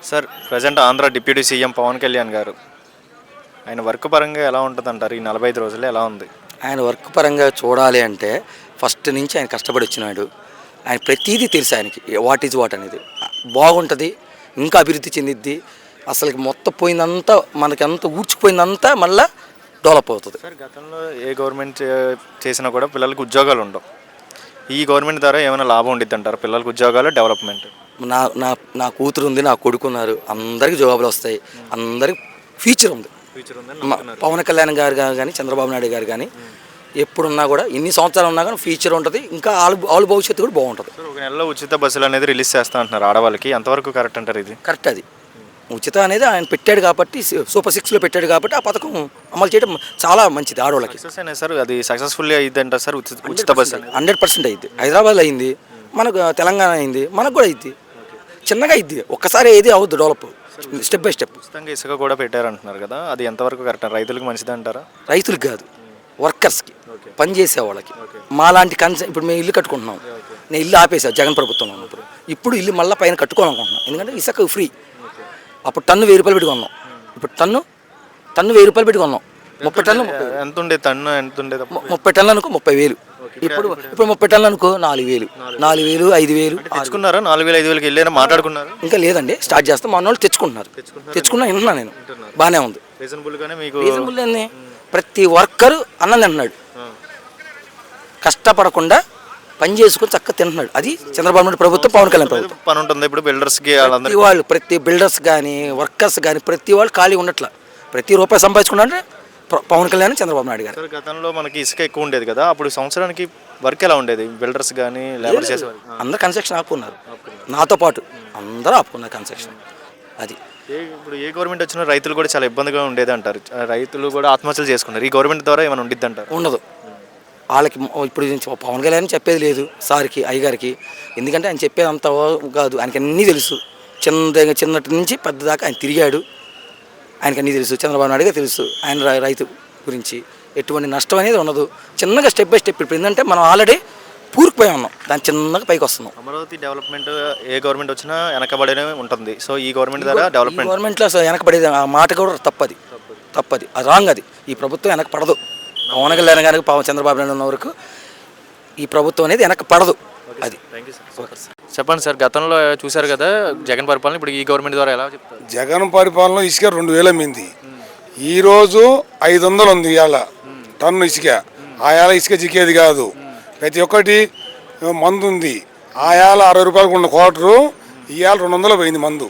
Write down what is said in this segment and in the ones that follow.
Sir present Andhra deputy CM Pawan Kalyan garu ఆయన work పరంగా ఎలా ఉంటుందంటారు? ఈ 45 రోజులు ఎలా ఉంది? ఆయన వర్క్ పరంగా చూడాలి అంటే ఫస్ట్ నుంచి ఆయన కష్టపడి వచ్చినాడు. ఆయన ప్రతీదీ తెలుసు ఆయనకి, వాట్ ఈజ్ వాట్ అనేది బాగుంటుంది, ఇంకా అభివృద్ధి చెందిద్ది. అసలు మొత్తం పోయిందంతా మనకి అంతా ఊడ్చిపోయిందంతా మళ్ళీ డెవలప్ అవుతుంది. సార్ గతంలో ఏ గవర్నమెంట్ చేసినా కూడా పిల్లలకి ఉద్యోగాలు ఉండవు. ఈ గవర్నమెంట్ ద్వారా ఏమైనా లాభం ఉండిద్ది అంటారు? పిల్లలకి ఉద్యోగాలు, డెవలప్మెంట్. నా నా నా కూతురు ఉంది, నా కొడుకున్నారు, అందరికి జాబులు వస్తాయి, అందరికి ఫ్యూచర్ ఉంది. పవన్ కళ్యాణ్ గారు కానీ చంద్రబాబు నాయుడు గారు కానీ ఎప్పుడున్నా కూడా ఎన్ని సంవత్సరాలు ఉన్నా కానీ ఫ్యూచర్ ఉంటుంది, ఇంకా వాళ్ళ భవిష్యత్తు కూడా బాగుంటుంది. ఒక నెలలో ఉచిత బస్సులు అనేది రిలీజ్ చేస్తా అంటున్నారు ఆడవాళ్ళకి, ఎంతవరకు కరెక్ట్ అంటారు? ఇది కరెక్ట్. అది ఉచిత అనేది ఆయన పెట్టాడు కాబట్టి, సూపర్ 6లో పెట్టాడు కాబట్టి ఆ పథకం అమలు చేయడం చాలా మంచిది ఆడవాళ్ళకి. సార్ అది సక్సెస్ఫుల్లీ అయ్యింది అంటారు సార్? ఉచిత బస్సు 100% అయింది. హైదరాబాద్లో అయింది, మనకు తెలంగాణ అయింది, మనకు కూడా అయింది. చిన్నగా అయింది, ఒక్కసారి ఏది అవుద్ది డెవలప్, స్టెప్ బై స్టెప్. ఉచితంగా ఇసుక కూడా పెట్టారంటున్నారు కదా, అది ఎంతవరకు కరెక్ట్? రైతులకు మంచిది అంటారా? రైతులకు కాదు, వర్కర్స్కి, పనిచేసే వాళ్ళకి. మాలాంటి ఇప్పుడు మేము ఇల్లు కట్టుకుంటున్నాం, నేను ఇల్లు ఆపేసా జగన్ ప్రభుత్వం ఉన్నప్పుడు. ఇప్పుడు ఇల్లు మళ్ళీ పైన కట్టుకోవాలనుకుంటున్నాం, ఎందుకంటే ఇసుక ఫ్రీ. అప్పుడు టన్ను 1000 రూపాయలు పెట్టి కొన్నాం, ఇప్పుడు టన్ను 1000 రూపాయలు పెట్టి కొన్నాం. 30 టన్ను ఎంత ఉండేది? టన్ను ఎంత ఉండేది? 30 టన్నులు అనుకో 30,000. ఇప్పుడు 30 టన్నులు అనుకో 4,000, 5,000. తెచ్చుకున్నారా? 4,000 5,000కి వెళ్ళారా? మాట్లాడుకున్నారు? ఇంకా లేదండి, స్టార్ట్ చేస్తాం. మా వాళ్ళు తెచ్చుకుంటున్నా వింటున్నా నేను, బాగానే ఉంది. రీజనబుల్ ఏంది, ప్రతి వర్కరు అన్నం తింటున్నాడు, కష్టపడకుండా పని చేసుకొని చక్కగా తింటున్నాడు. అది చంద్రబాబు నాయుడు ప్రభుత్వం, పవన్ కళ్యాణ్ ప్రభుత్వం. పని ఉంటుంది ఇప్పుడు బిల్డర్స్కి, వాళ్ళు ప్రతి బిల్డర్స్ కానీ వర్కర్స్ కానీ ప్రతి వాళ్ళు ఖాళీ ఉండట్లా, ప్రతి రూపాయి సంపాదించుకున్నారంటే పవన్ కళ్యాణ్, చంద్రబాబు నాయుడు గారు. గతంలో మనకి ఇసుక ఎక్కువ ఉండేది కదా, అప్పుడు సంవత్సరానికి వర్క్ ఎలా ఉండేది? బిల్డర్స్ కానీ లేబర్ చేసేవారు అందరూ కన్స్ట్రక్షన్ ఆపుకున్నారు, నాతో పాటు అందరూ ఆపుకున్నారు కన్స్ట్రక్షన్. అది ఇప్పుడు ఏ గవర్నమెంట్ వచ్చినా రైతులు కూడా చాలా ఇబ్బందిగా ఉండేది అంటారు, రైతులు కూడా ఆత్మహత్యలు చేసుకున్నారు. ఈ గవర్నమెంట్ ద్వారా ఏమైనా ఉండిద్ది అంటారు? ఉండదు. వాళ్ళకి ఇప్పుడు పవన్ కళ్యాణ్ చెప్పేది లేదు సార్కి, అయ్యగారికి, ఎందుకంటే ఆయన చెప్పేది అంత కాదు, ఆయనకి అన్నీ తెలుసు. చిన్నటి నుంచి పెద్ద దాకా ఆయన తిరిగాడు, ఆయనకి అన్నీ తెలుసు. చంద్రబాబు నాయుడుగా తెలుసు ఆయన రైతు గురించి, ఎటువంటి నష్టం అనేది ఉండదు. చిన్నగా స్టెప్ బై స్టెప్. ఇప్పుడు ఏంటంటే మనం ఆల్రెడీ పూరుకుపోయి ఉన్నాం, దాని చిన్నగా పైకి వస్తున్నాం. అమరావతి డెవలప్మెంట్ ఏ గవర్నమెంట్ వచ్చినా వెనకబడే ఉంటుంది. సో ఈ గవర్నమెంట్ ద్వారా డెవలప్మెంట్, గవర్నమెంట్లో వెనకబడేది ఆ మాట కూడా తప్పది, అది రాంగ్. అది ఈ ప్రభుత్వం వెనక పడదు. పవన్ కళ్యాణ్ గారికి, చంద్రబాబు నాయుడు ఉన్న వరకు ఈ ప్రభుత్వం అనేది వెనక పడదు. అది చెప్పండి సార్, గతంలో చూశారు కదా జగన్ పరిపాలన, ఇప్పుడు ఈ గవర్నమెంట్ ద్వారా ఎలా చెప్తారు? జగన్ పరిపాలన ఇసుక 2,000 అమ్మింది, ఈరోజు 500 ఉంది. ఇవాళ టన్ను ఇసుక, ఆయాల ఇసుక చిక్కేది కాదు. ప్రతి ఒక్కటి మందు ఉంది, ఆయాల 60 రూపాయలకు ఉన్న క్వార్టరు ఇవాళ 200 పోయింది. మందు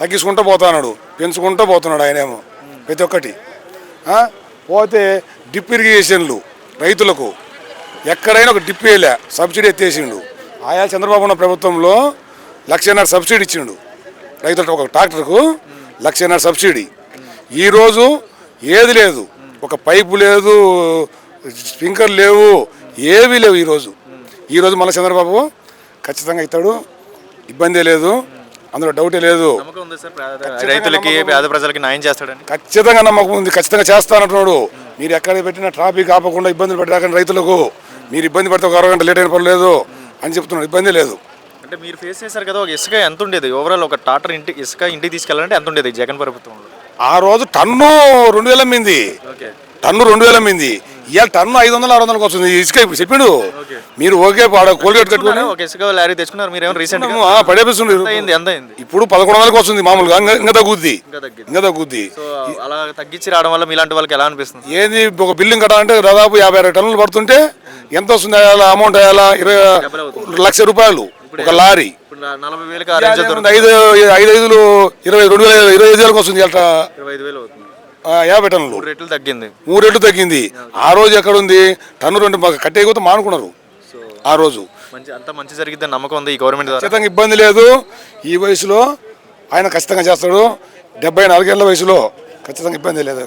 తగ్గించుకుంటూ పోతున్నాడు, పెంచుకుంటూ పోతున్నాడు ఆయనేమో. ప్రతి ఒక్కటి పోతే డ్రిప్ ఇరిగేషన్లు రైతులకు ఎక్కడైనా ఒక డ్రిప్ వేయలే, సబ్సిడీ ఎత్తేసిండు. ఆయా చంద్రబాబు ఉన్న ప్రభుత్వంలో 1,50,000 సబ్సిడీ ఇచ్చిండు రైతులకు, ఒక ట్రాక్టర్కు 1,50,000 సబ్సిడీ. ఈరోజు ఏది లేదు, ఒక పైపు లేదు, స్ప్రింకర్ లేవు, ఏవీ లేవు. ఈరోజు మళ్ళీ చంద్రబాబు ఖచ్చితంగా ఇస్తాడు, ఇబ్బంది లేదు, అందులో డౌటే లేదు. రైతులకి, పేద ప్రజలకి న్యాయం చేస్తాడని ఖచ్చితంగా నమ్మకం ఉంది, ఖచ్చితంగా చేస్తానంటున్నాడు. మీరు ఎక్కడ పెట్టినా ట్రాఫిక్ ఆపకుండా ఇబ్బందులు పెట్టాకండి రైతులకు. మీరు ఇబ్బంది పడితే ఒక 60 గంటలు లేట్ అయిన పర్లేదు అని చెప్తున్నాడు, ఇబ్బంది లేదు. అంటే మీరు ఫేస్ చేశారు కదా, ఒక ఇసుక ఎంత ఉండేది ఓవరాల్? ఒక టాటర్ ఇసుక ఇంటికి తీసుకెళ్ళాలంటే ఎంత ఉండేది జగన్ ప్రభుత్వంలో? ఆ రోజు టన్ను 2,000 అమ్మింది, టన్ను 2,000 అమ్మింది. ఇవాళ టన్ను 500 600 వస్తుంది ఇసుక. ఇప్పుడు చెప్పిండు మీరు ఓకే కోల్గేట్ కట్టుకుని ఇసుక లారీ తెచ్చుకున్నారు, మీరు ఏమైనా రీసెంట్ పడేపిస్తున్నారు. ఇప్పుడు 1100 వస్తుంది మామూలుగా, ఇంకా తగ్గుద్ది. అలా తగ్గించి రావడం వల్ల మీలాంటి వాళ్ళకి ఎలా అనిపిస్తుంది? ఏది ఒక బిల్డింగ్ కట్టాలంటే దాదాపు 50-60 టన్నులు పడుతుంటే ఎంత వస్తుంది? అమౌంట్ అయ్యాలా 1,00,000 రూపాయలు ఒక లారీ. 40,000 22,000 వస్తుంది. 50 టన్నులు 3 రెట్లు తగ్గింది. ఆ రోజు ఎక్కడ ఉంది? టన్ను 2 కట్టేయకపోతే మానుకున్నారు. ఆ రోజు అంత మంచి జరిగిద్దని నమ్మకం ఉంది ఈ గవర్నమెంట్. ఖచ్చితంగా ఇబ్బంది లేదు. ఈ వయసులో ఆయన ఖచ్చితంగా చేస్తాడు. 74 ఏళ్ల వయసులో ఖచ్చితంగా ఇబ్బంది లేదు.